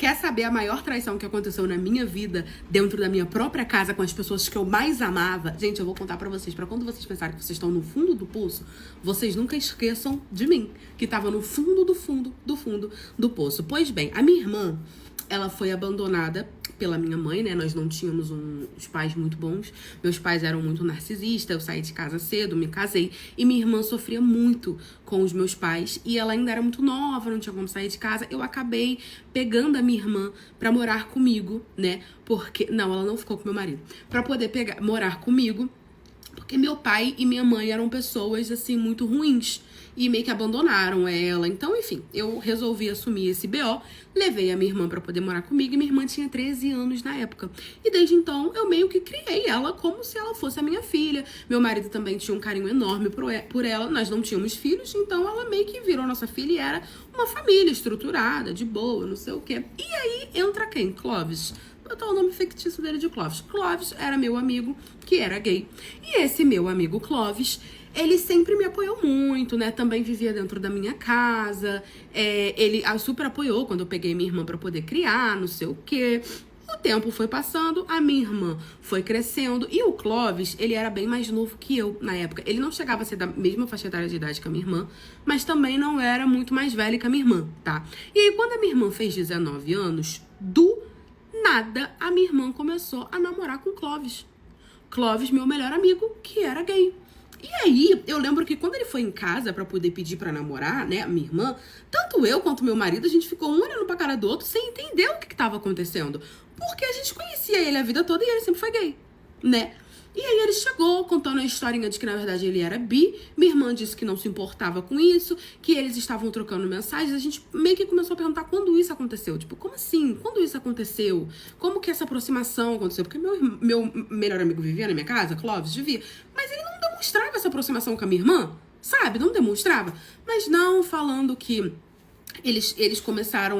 Quer saber a maior traição que aconteceu na minha vida, dentro da minha própria casa, com as pessoas que eu mais amava? Gente, eu vou contar pra vocês, pra quando vocês pensarem que vocês estão no fundo do poço, vocês nunca esqueçam de mim, que tava no fundo do fundo do fundo do poço. Pois bem, a minha irmã, ela foi abandonada pela minha mãe, né? Nós não tínhamos uns pais muito bons. Meus pais eram muito narcisistas, eu saí de casa cedo, me casei. E minha irmã sofria muito com os meus pais. E ela ainda era muito nova, não tinha como sair de casa. Eu acabei pegando a minha irmã pra morar comigo, né? Porque... Não, ela não ficou com meu marido. Pra poder morar comigo. Porque meu pai e minha mãe eram pessoas, assim, muito ruins. E meio que abandonaram ela. Então, enfim, eu resolvi assumir esse BO. Levei a minha irmã pra poder morar comigo. E minha irmã tinha 13 anos na época. E desde então, eu meio que criei ela como se ela fosse a minha filha. Meu marido também tinha um carinho enorme por ela. Nós não tínhamos filhos, então ela meio que virou nossa filha. E era uma família estruturada, de boa, não sei o quê. E aí, entra quem? Clóvis. Botou o nome fictício dele de Clóvis. Clóvis era meu amigo, que era gay. E esse meu amigo Clóvis, ele sempre me apoiou muito, né? Também vivia dentro da minha casa. Ele super apoiou quando eu peguei minha irmã pra poder criar, não sei o quê. O tempo foi passando, a minha irmã foi crescendo. E o Clóvis, ele era bem mais novo que eu na época. Ele não chegava a ser da mesma faixa etária de idade que a minha irmã, mas também não era muito mais velho que a minha irmã, tá? E aí, quando a minha irmã fez 19 anos, do nada, a minha irmã começou a namorar com o Clóvis. Clóvis, meu melhor amigo, que era gay. E aí, eu lembro que quando ele foi em casa pra poder pedir pra namorar, né, a minha irmã, tanto eu quanto meu marido, a gente ficou um olhando pra cara do outro sem entender o que tava acontecendo. Porque a gente conhecia ele a vida toda e ele sempre foi gay, né? E aí ele chegou contando a historinha de que, na verdade, ele era bi. Minha irmã disse que não se importava com isso, que eles estavam trocando mensagens. A gente meio que começou a perguntar quando isso aconteceu. Tipo, como assim? Quando isso aconteceu? Como que essa aproximação aconteceu? Porque meu melhor amigo vivia na minha casa, Clóvis, vivia. Mas ele não demonstrava essa aproximação com a minha irmã, sabe? Não demonstrava. Mas não falando que... Eles começaram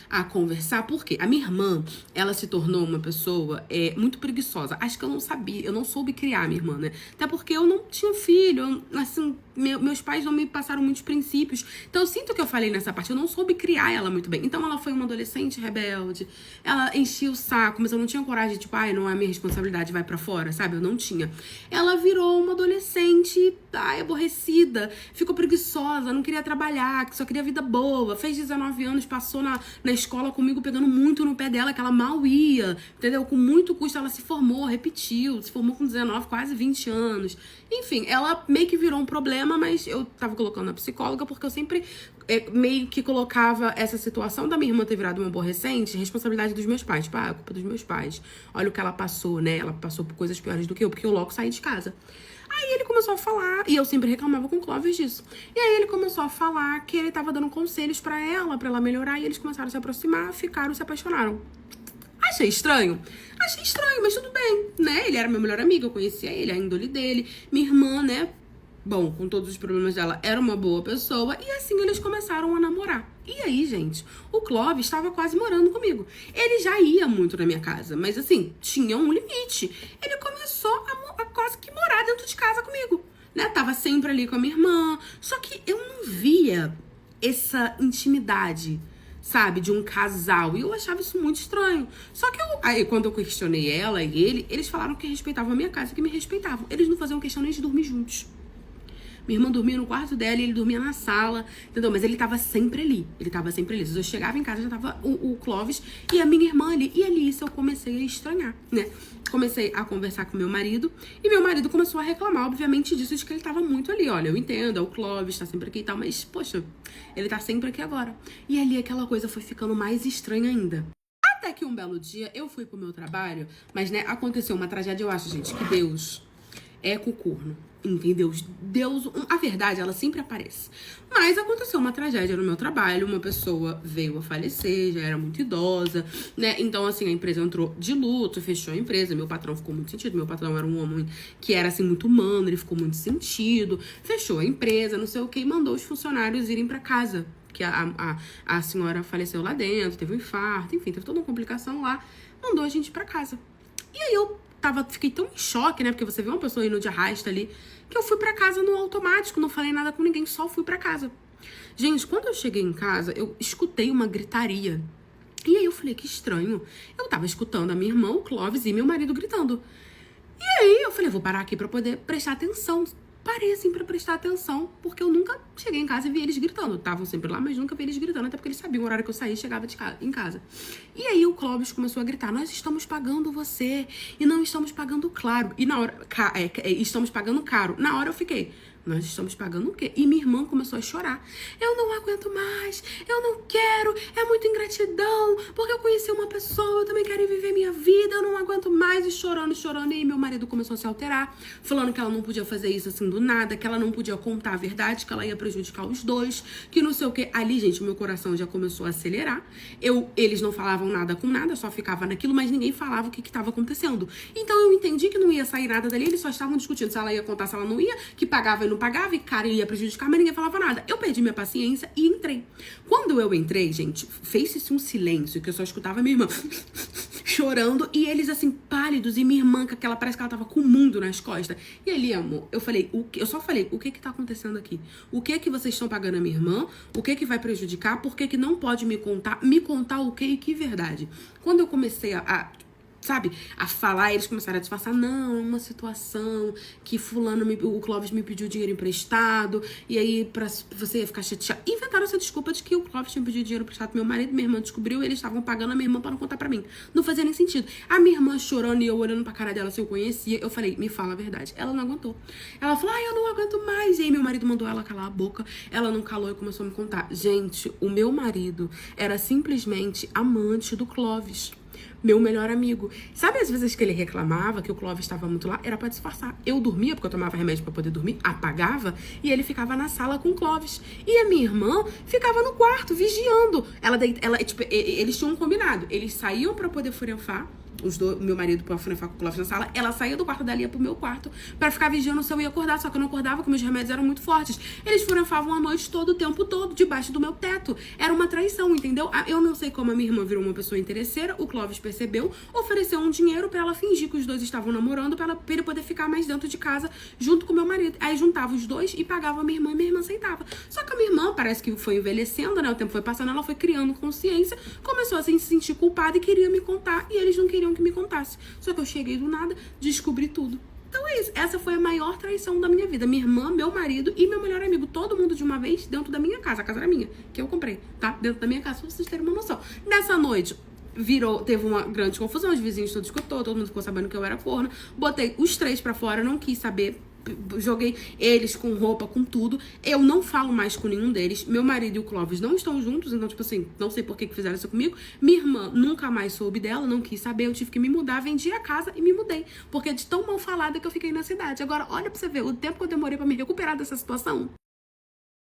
a conversar, porque a minha irmã, ela se tornou uma pessoa muito preguiçosa. Acho que eu não soube criar a minha irmã, né? Até porque eu não tinha filho, assim, meus pais não me passaram muitos princípios. Então eu sinto que eu falei nessa parte, eu não soube criar ela muito bem. Então ela foi uma adolescente rebelde, ela enchia o saco, mas eu não tinha coragem, tipo, ai, não é minha responsabilidade, vai pra fora, sabe? Eu não tinha. Ela virou uma adolescente, aborrecida, ficou preguiçosa, não queria trabalhar, que só queria vida boa. Fez 19 anos, passou na escola comigo pegando muito no pé dela, que ela mal ia, entendeu? Com muito custo ela se formou, repetiu, se formou com 19, quase 20 anos. Enfim, ela meio que virou um problema, mas eu tava colocando a psicóloga porque eu sempre meio que colocava essa situação da minha irmã ter virado uma aborrecente, responsabilidade dos meus pais. Tipo, a culpa dos meus pais. Olha o que ela passou, né? Ela passou por coisas piores do que eu, porque eu logo saí de casa. Aí ele começou a falar, e eu sempre reclamava com o Clóvis disso. E aí ele começou a falar que ele tava dando conselhos pra ela melhorar, e eles começaram a se aproximar, ficaram, se apaixonaram. Achei estranho, mas tudo bem, né? Ele era meu melhor amigo, eu conhecia ele, a índole dele. Minha irmã, né? Bom, com todos os problemas dela, era uma boa pessoa. E assim eles começaram a namorar. E aí, gente, o Clóvis estava quase morando comigo. Ele já ia muito na minha casa, mas assim, tinha um limite. Ele começou a quase que morar dentro de casa comigo, né? Tava sempre ali com a minha irmã. Só que eu não via essa intimidade, sabe, de um casal. E eu achava isso muito estranho. Só que aí, quando eu questionei ela e ele, eles falaram que respeitavam a minha casa, que me respeitavam. Eles não faziam questão nem de dormir juntos. Minha irmã dormia no quarto dela e ele dormia na sala, entendeu? Mas ele tava sempre ali. Se eu chegava em casa, já tava o Clóvis e a minha irmã ali. E ali isso eu comecei a estranhar, né? Comecei a conversar com meu marido e meu marido começou a reclamar, obviamente, disso, de que ele tava muito ali. Olha, eu entendo, é o Clóvis, tá sempre aqui e tal, mas, poxa, ele tá sempre aqui agora. E ali aquela coisa foi ficando mais estranha ainda. Até que um belo dia eu fui pro meu trabalho, mas, né, aconteceu uma tragédia. Eu acho, gente, que Deus é cocorno. Entendeu? Deus, a verdade, ela sempre aparece. Mas aconteceu uma tragédia no meu trabalho, uma pessoa veio a falecer, já era muito idosa, né? Então, assim, a empresa entrou de luto, fechou a empresa, meu patrão ficou muito sentido, meu patrão era um homem que era, assim, muito humano, ele ficou muito sentido, fechou a empresa, não sei o que, e mandou os funcionários irem pra casa, que a senhora faleceu lá dentro, teve um infarto, enfim, teve toda uma complicação lá, mandou a gente pra casa. E aí eu fiquei tão em choque, né? Porque você vê uma pessoa indo de arrasta ali, que eu fui pra casa no automático, não falei nada com ninguém, só fui pra casa. Gente, quando eu cheguei em casa, eu escutei uma gritaria. E aí eu falei, que estranho. Eu tava escutando a minha irmã, o Clóvis e meu marido gritando. E aí eu falei, vou parar aqui pra poder prestar atenção. Parei assim pra prestar atenção, porque eu nunca cheguei em casa e vi eles gritando. Estavam sempre lá, mas nunca vi eles gritando, até porque eles sabiam o horário que eu saía e chegava em casa. E aí o Clóvis começou a gritar, nós estamos pagando você e não estamos pagando claro. E na hora, estamos pagando caro. Na hora eu fiquei, nós estamos pagando o quê? E minha irmã começou a chorar. Eu não aguento mais, eu não quero, é muita ingratidão, porque eu conheci uma pessoa, eu também quero viver minha vida, eu não aguento mais. E chorando, chorando. E aí meu marido começou a se alterar, falando que ela não podia fazer isso assim do nada, que ela não podia contar a verdade, que ela ia prejudicar os dois, que não sei o quê. Ali, gente, meu coração já começou a acelerar. Eles não falavam nada com nada, só ficava naquilo, mas ninguém falava o que estava acontecendo. Então eu entendi que não ia sair nada dali, eles só estavam discutindo se ela ia contar, se ela não ia, que pagava e não pagava, e cara, ia prejudicar, mas ninguém falava nada. Eu perdi minha paciência e entrei. Quando eu entrei, gente, fez-se um silêncio, que eu só escutava minha irmã chorando, e eles assim, pálidos, e minha irmã, parece que ela tava com o mundo nas costas. E ali, amor, eu só falei, o que tá acontecendo aqui? O que vocês estão pagando a minha irmã? O que vai prejudicar? Por que não pode me contar o que e que verdade? Quando eu comecei sabe, a falar, eles começaram a disfarçar, não, é uma situação que o Clóvis me pediu dinheiro emprestado, e aí pra você ia ficar chateado. Inventaram essa desculpa de que o Clóvis tinha pedido dinheiro emprestado pro meu marido, minha irmã descobriu, e eles estavam pagando a minha irmã pra não contar pra mim. Não fazia nem sentido. A minha irmã chorando e eu olhando pra cara dela se eu conhecia, eu falei, me fala a verdade. Ela não aguentou. Ela falou, eu não aguento mais. E aí meu marido mandou ela calar a boca, ela não calou e começou a me contar. Gente, o meu marido era simplesmente amante do Clóvis. Meu melhor amigo. Sabe as vezes que ele reclamava que o Clóvis estava muito lá? Era pra disfarçar. Eu dormia, porque eu tomava remédio pra poder dormir, apagava, e ele ficava na sala com o Clóvis. E a minha irmã ficava no quarto, vigiando. Eles tinham um combinado. Eles saíam pra poder furefar. Meu marido pra furefar com o Clóvis na sala. Ela saía do quarto dela e ia pro meu quarto pra ficar vigiando se eu ia acordar. Só que eu não acordava, porque meus remédios eram muito fortes. Eles furefavam a noite todo, o tempo todo, debaixo do meu teto. Era uma traição, entendeu? Eu não sei como a minha irmã virou uma pessoa interesseira. O Clóvis percebeu, ofereceu um dinheiro pra ela fingir que os dois estavam namorando, pra ele poder ficar mais dentro de casa junto com meu marido. Aí juntava os dois e pagava a minha irmã, e minha irmã aceitava. Só que a minha irmã parece que foi envelhecendo, né? O tempo foi passando, ela foi criando consciência, começou a se sentir culpada e queria me contar, e eles não queriam que me contasse. Só que eu cheguei do nada, descobri tudo. Então é isso. Essa foi a maior traição da minha vida. Minha irmã, meu marido e meu melhor amigo. Todo mundo de uma vez dentro da minha casa. A casa era minha, que eu comprei, tá? Dentro da minha casa, pra vocês terem uma noção. Nessa noite, teve uma grande confusão. Os vizinhos todos escutou, todo mundo ficou sabendo que eu era corna. Botei os três pra fora, não quis saber. Joguei eles com roupa, com tudo. Eu não falo mais com nenhum deles. Meu marido e o Clóvis não estão juntos, então, tipo assim, não sei por que fizeram isso comigo. Minha irmã nunca mais soube dela, não quis saber. Eu tive que me mudar, vendi a casa e me mudei. Porque é de tão mal falada que eu fiquei na cidade. Agora, olha pra você ver o tempo que eu demorei pra me recuperar dessa situação.